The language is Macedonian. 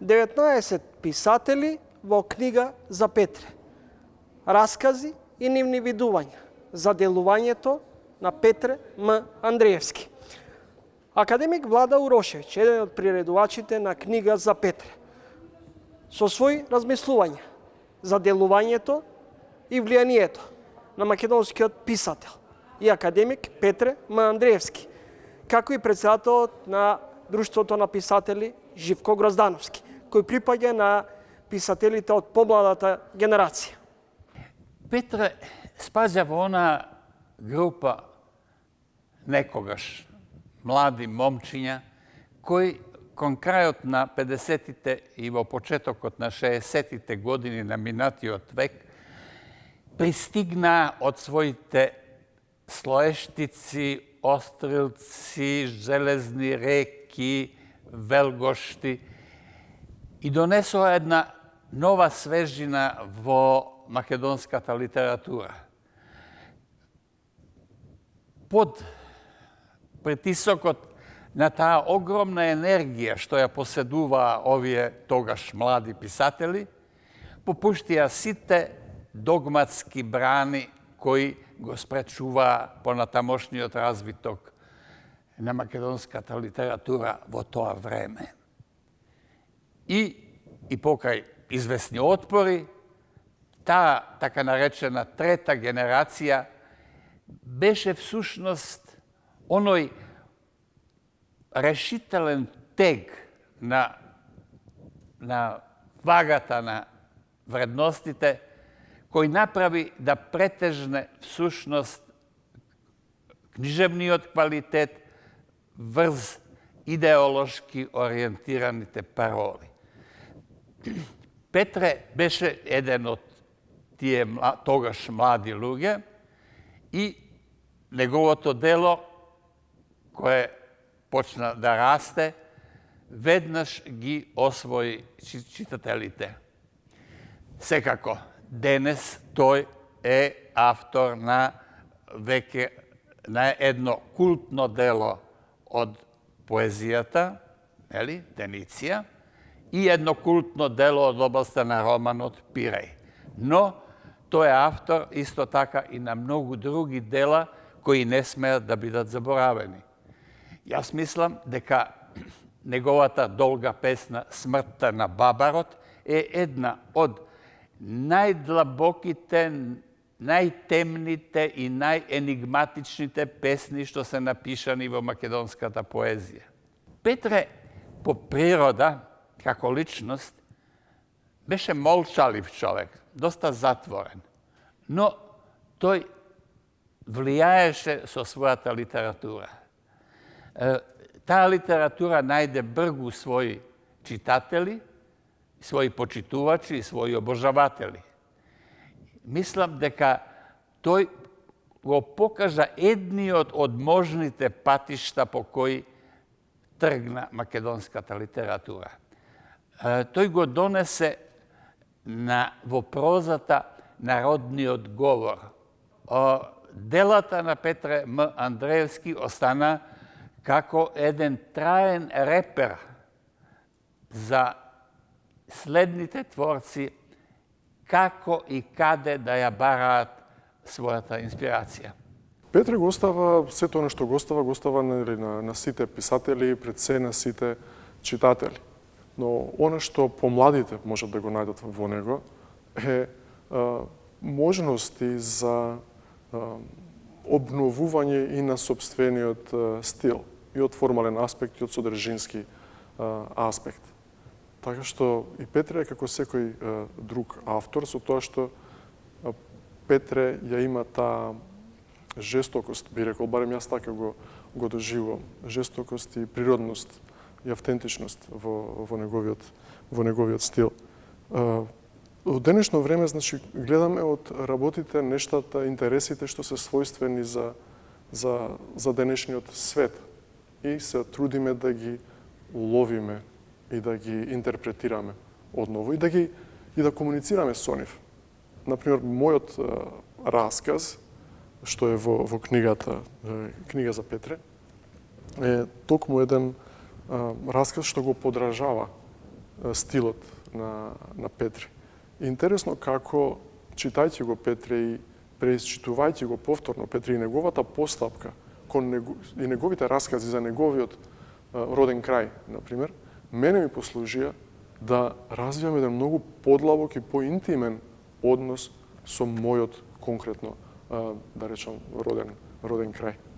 19 писатели во книга за Петре. Раскази и нивни видувања за делувањето на Петре М. Андреевски. Академик Влада Урошевиќ, еден од приредувачите на книга за Петре, со своји размислувања за делувањето и влијанието на македонскиот писател и академик Петре М. Андреевски, како и председателот на Друштвото на писатели Живко Гроздановски, кој припаѓа на писателите од помладата генерација. Петре спаѓа во она група некогаш млади момчиња кои кон крајот на 50-тите и во почетокот на 60-тите години на минатиот век пристигнаа од своите слоештици, острилци, железни реки, велгошти и донесоа една нова свежина во македонската литература. Под притисокот на таа огромна енергија што ја поседуваа овие тогаш млади писатели, попуштија сите догматски брани кои го спречуваа понатамошниот развиток на македонската литература во тоа време. И покрај известни отпори, таа така наречена трета генерација беше всушност оној решителен тег на вагата на вредностите кој направи да претежне всушност книжевниот квалитет врз идеолошки ориентираните пароли. Петре беше еден од тие тогаш млади луѓе и неговото дело, кое почна да расте, веднаш ги освои читателите. Секако, денес тој е автор на едно култно дело од поезијата, Дениција, и едно култно дело од областа на романот Пиреј. Но тој е автор исто така и на многу други дела кои не смеат да бидат заборавени. Јас мислам дека неговата долга песна "Смртта на Бабарот" е една од најдлабоките, најтемните и најенигматичните песни што се напишани во македонската поезија. Петре по природа, како личност, беше молчалив човек, доста затворен, но тој влијаеше со својата литература. Таа литература најде бргу своји читатели, своји почитувачи и своји обожаватели. Мислам дека тој го покажа едниот од можните патишта по кои тргна македонската литература. Тој го донесе во прозата народниот говор. Делата на Петре М. Андреевски остана како еден траен репер за следните творци како и каде да ја бараат својата инспирација. Петре го остава сето нешто го остава на сите писатели, пред се на сите читатели. Но она што помладите можат да го најдат во него е можности за обновување и на сопствениот стил, и од формален аспект, и од содржински аспект. Така што и Петре е како секој друг автор, со тоа што Петре ја има таа жестокост, би рекол, барем јас така го доживувам, жестокост и природност и автентичност во неговиот стил. Од денешно време, значи, гледаме од работите, нештата, интересите што се својствени за денешниот свет и се трудиме да ги уловиме и да ги интерпретираме одново и да комуницираме со нив. Например, мојот расказ, што е во книга за Петре, е токму еден расказ што го подражава стилот на Петре. Интересно како, читајќи го Петре и преисчитувајќи го повторно Петре и неговата постапка и неговите раскази за неговиот роден крај, например, мене ми послужија да развијам еден многу подлабок и поинтимен однос со мојот конкретно, да речам, роден крај.